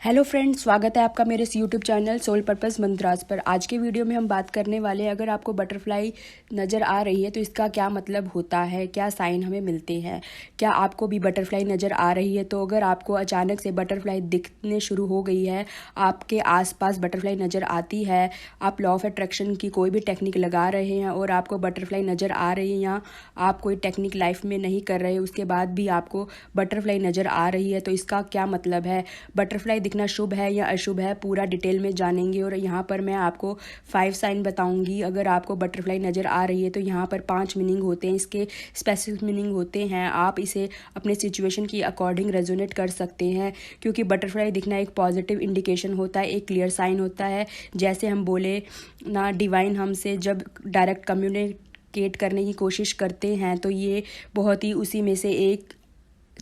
Hello friends, स्वागत है आपका मेरे इस YouTube channel soul purpose mantras पर। आज के वीडियो में हम बात करने वाले हैं, अगर आपको बटरफ्लाई नज़र आ रही है तो इसका क्या मतलब होता है, क्या साइन हमें मिलते हैं। क्या आपको भी बटरफ्लाई नज़र आ रही है? तो अगर आपको अचानक से बटरफ्लाई दिखने शुरू हो गई है, आपके आसपास बटरफ्लाई नज़र आती है, आप लॉ ऑफ अट्रैक्शन की कोई भी टेक्निक लगा रहे हैं और आपको बटरफ्लाई नज़र आ रही है, या आप कोई टेक्निक लाइफ में नहीं कर रहे, उसके बाद भी आपको बटरफ्लाई नज़र आ रही है, तो इसका क्या मतलब है। बटरफ्लाई दिखना शुभ है या अशुभ है, पूरा डिटेल में जानेंगे। और यहाँ पर मैं आपको 5 साइन बताऊंगी। अगर आपको बटरफ्लाई नज़र आ रही है तो यहाँ पर 5 मीनिंग होते हैं, इसके स्पेसिफिक मीनिंग होते हैं। आप इसे अपने सिचुएशन की अकॉर्डिंग रेजोनेट कर सकते हैं, क्योंकि बटरफ्लाई दिखना एक पॉजिटिव इंडिकेशन होता है, एक क्लियर साइन होता है। जैसे हम बोले ना, डिवाइन हमसे जब डायरेक्ट कम्युनिकेट करने की कोशिश करते हैं तो ये बहुत ही उसी में से एक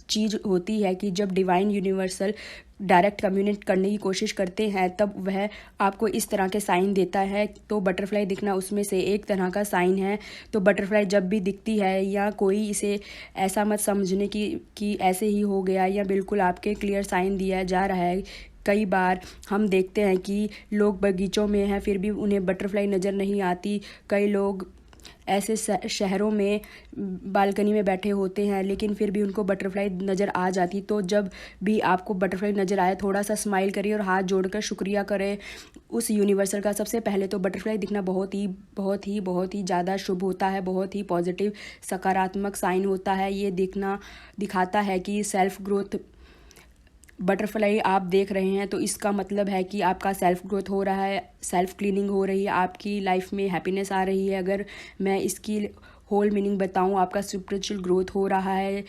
चीज़ होती है कि जब डिवाइन यूनिवर्सल डायरेक्ट कम्युनिकेट करने की कोशिश करते हैं तब वह आपको इस तरह के साइन देता है। तो बटरफ्लाई दिखना उसमें से एक तरह का साइन है। तो बटरफ्लाई जब भी दिखती है, या कोई इसे ऐसा मत समझने कि ऐसे ही हो गया, या बिल्कुल आपके क्लियर साइन दिया जा रहा है। कई बार हम देखते हैं कि लोग बगीचों में हैं फिर भी उन्हें बटरफ्लाई नज़र नहीं आती। कई लोग ऐसे शहरों में बालकनी में बैठे होते हैं लेकिन फिर भी उनको बटरफ्लाई नज़र आ जाती। तो जब भी आपको बटरफ्लाई नज़र आए, थोड़ा सा स्माइल करिए और हाथ जोड़कर शुक्रिया करें उस यूनिवर्सल का। सबसे पहले तो बटरफ्लाई दिखना बहुत ही ज़्यादा शुभ होता है, बहुत ही पॉजिटिव सकारात्मक साइन होता है। ये दिखाता है कि सेल्फ ग्रोथ बटरफ्लाई आप देख रहे हैं तो इसका मतलब है कि आपका सेल्फ ग्रोथ हो रहा है, सेल्फ क्लीनिंग हो रही है, आपकी लाइफ में हैप्पीनेस आ रही है। अगर मैं इसकी होल मीनिंग बताऊं, आपका स्पिरिचुअल ग्रोथ हो रहा है,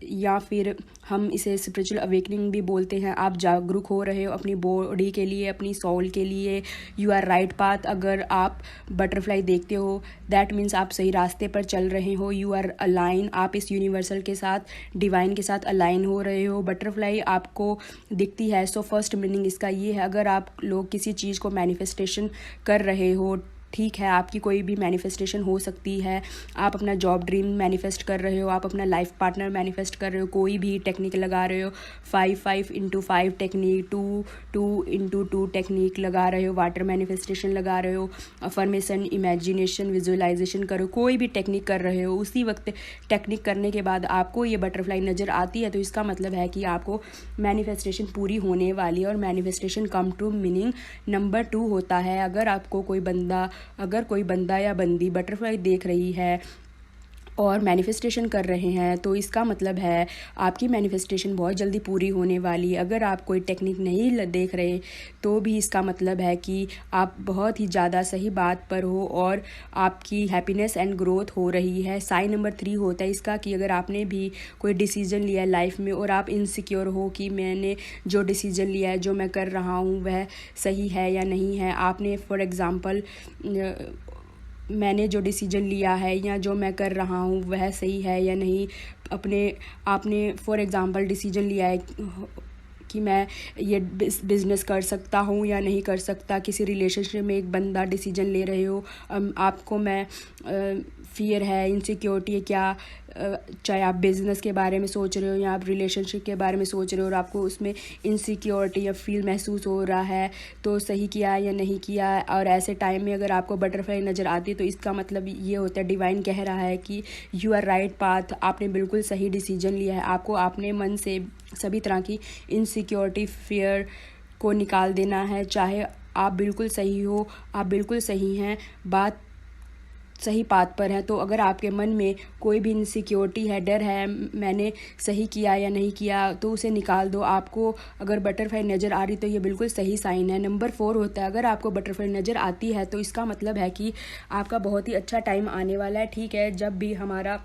या फिर हम इसे स्पिरिचुअल अवेकनिंग भी बोलते हैं। आप जागरूक हो रहे हो अपनी बॉडी के लिए, अपनी सोल के लिए। You are right path. अगर आप बटरफ्लाई देखते हो दैट मीन्स आप सही रास्ते पर चल रहे हो। यू आर अलाइन, आप इस यूनिवर्सल के साथ, डिवाइन के साथ अलाइन हो रहे हो। बटरफ्लाई आपको दिखती है, सो फर्स्ट मीनिंग इसका ये है, अगर आप लोग किसी चीज़ को मैनिफेस्टेशन कर रहे हो, ठीक है, आपकी कोई भी मैनिफेस्टेशन हो सकती है। आप अपना जॉब ड्रीम मैनिफेस्ट कर रहे हो, आप अपना लाइफ पार्टनर मैनिफेस्ट कर रहे हो, कोई भी टेक्निक लगा रहे हो, 5-5x5 टेक्निक, 2-2x2 टेक्निक लगा रहे हो, वाटर मैनिफेस्टेशन लगा रहे हो, अफर्मेशन, इमेजिनेशन, विजुअलाइजेशन करो, कोई भी टेक्निक कर रहे हो, उसी वक्त टेक्निक करने के बाद आपको ये बटरफ्लाई नज़र आती है तो इसका मतलब है कि आपको मैनिफेस्टेशन पूरी होने वाली है। और manifestation come to meaning number 2 होता है। अगर कोई बंदा या बंदी बटरफ्लाई देख रही है और मैनिफेस्टेशन कर रहे हैं तो इसका मतलब है आपकी मैनिफेस्टेशन बहुत जल्दी पूरी होने वाली है। अगर आप कोई टेक्निक नहीं देख रहे तो भी इसका मतलब है कि आप बहुत ही ज़्यादा सही बात पर हो और आपकी हैप्पीनेस एंड ग्रोथ हो रही है। साइन नंबर 3 होता है इसका कि अगर आपने भी कोई डिसीजन लिया है लाइफ में और आप इनसिक्योर हो कि मैंने जो डिसीजन लिया है, जो मैं कर रहा हूँ वह सही है या नहीं है। आपने फॉर एग्ज़ाम्पल मैंने जो डिसीजन लिया है या जो मैं कर रहा हूँ वह सही है या नहीं। आपने फॉर एग्ज़ाम्पल डिसीजन लिया है कि मैं ये बिज़नेस कर सकता हूँ या नहीं कर सकता। किसी रिलेशनशिप में एक बंदा डिसीजन ले रहे हो, आपको मैं फियर है, इनसिक्योरिटी है क्या, चाहे आप बिज़नेस के बारे में सोच रहे हो या आप रिलेशनशिप के बारे में सोच रहे हो और आपको उसमें इनसिक्योरिटी या फील महसूस हो रहा है तो सही किया या नहीं किया। और ऐसे टाइम में अगर आपको बटरफ्लाई नज़र आती है तो इसका मतलब ये होता है, डिवाइन कह रहा है कि यू आर राइट पाथ, आपने बिल्कुल सही डिसीजन लिया है। आपको अपने मन से सभी तरह की इनसिक्योरिटी, फियर को निकाल देना है। चाहे आप बिल्कुल सही हो, आप बिल्कुल सही हैं, बात सही पाथ पर है। तो अगर आपके मन में कोई भी इनसिक्योरिटी है, डर है मैंने सही किया या नहीं किया, तो उसे निकाल दो। आपको अगर बटरफ्लाई नज़र आ रही तो ये बिल्कुल सही साइन है। नंबर 4 होता है, अगर आपको बटरफ्लाई नज़र आती है तो इसका मतलब है कि आपका बहुत ही अच्छा टाइम आने वाला है। ठीक है, जब भी हमारा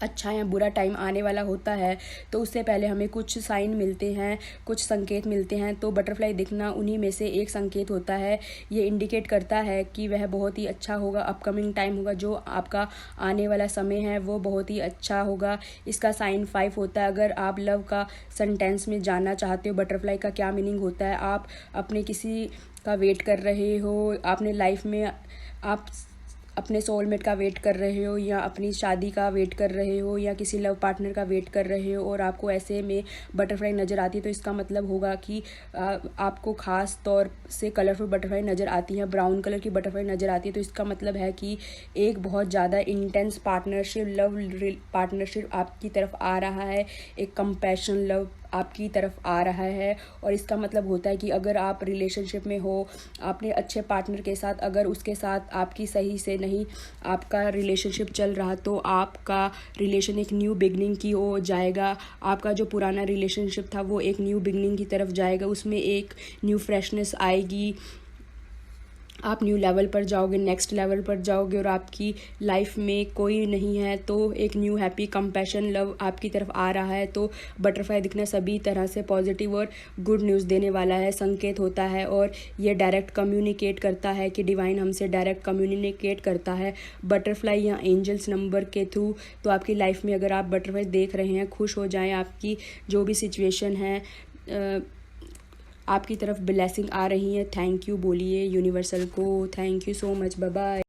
अच्छा या बुरा टाइम आने वाला होता है तो उससे पहले हमें कुछ साइन मिलते हैं, कुछ संकेत मिलते हैं। तो बटरफ्लाई दिखना उन्हीं में से एक संकेत होता है। ये इंडिकेट करता है कि वह बहुत ही अच्छा होगा, अपकमिंग टाइम होगा, जो आपका आने वाला समय है वो बहुत ही अच्छा होगा। इसका साइन 5 होता है। अगर आप लव का सेंटेंस में जानना चाहते हो बटरफ्लाई का क्या मीनिंग होता है, आप अपने किसी का वेट कर रहे हो, आपने लाइफ में आप अपने सोलमेट का वेट कर रहे हो या अपनी शादी का वेट कर रहे हो या किसी लव पार्टनर का वेट कर रहे हो और आपको ऐसे में बटरफ्लाई नज़र आती है, तो इसका मतलब होगा कि आपको ख़ास तौर से कलरफुल बटरफ्लाई नज़र आती है, ब्राउन कलर की बटरफ्लाई नज़र आती है। तो इसका मतलब है कि एक बहुत ज़्यादा इंटेंस पार्टनरशिप, लव पार्टनरशिप आपकी तरफ आ रहा है, एक कंपैशन लव आपकी तरफ आ रहा है। और इसका मतलब होता है कि अगर आप रिलेशनशिप में हो अपने अच्छे पार्टनर के साथ, अगर उसके साथ आपकी सही से नहीं आपका रिलेशनशिप चल रहा, तो आपका रिलेशन एक न्यू बिगनिंग की ओर जाएगा। आपका जो पुराना रिलेशनशिप था वो एक न्यू बिगनिंग की तरफ जाएगा, उसमें एक न्यू फ्रेशनेस आएगी, आप न्यू लेवल पर जाओगे, नेक्स्ट लेवल पर जाओगे और आपकी लाइफ में कोई नहीं है तो एक न्यू हैप्पी कंपैशन लव आपकी तरफ आ रहा है। तो बटरफ्लाई दिखना सभी तरह से पॉजिटिव और गुड न्यूज़ देने वाला है, संकेत होता है। और ये डायरेक्ट कम्युनिकेट करता है कि डिवाइन हमसे डायरेक्ट कम्युनिकेट करता है बटरफ्लाई या एंजल्स नंबर के थ्रू। तो आपकी लाइफ में अगर आप बटरफ्लाई देख रहे हैं, खुश हो जाएं, आपकी जो भी सिचुएशन है आपकी तरफ ब्लेसिंग आ रही है। थैंक यू बोलिए यूनिवर्सल को, thank you so much, bye bye.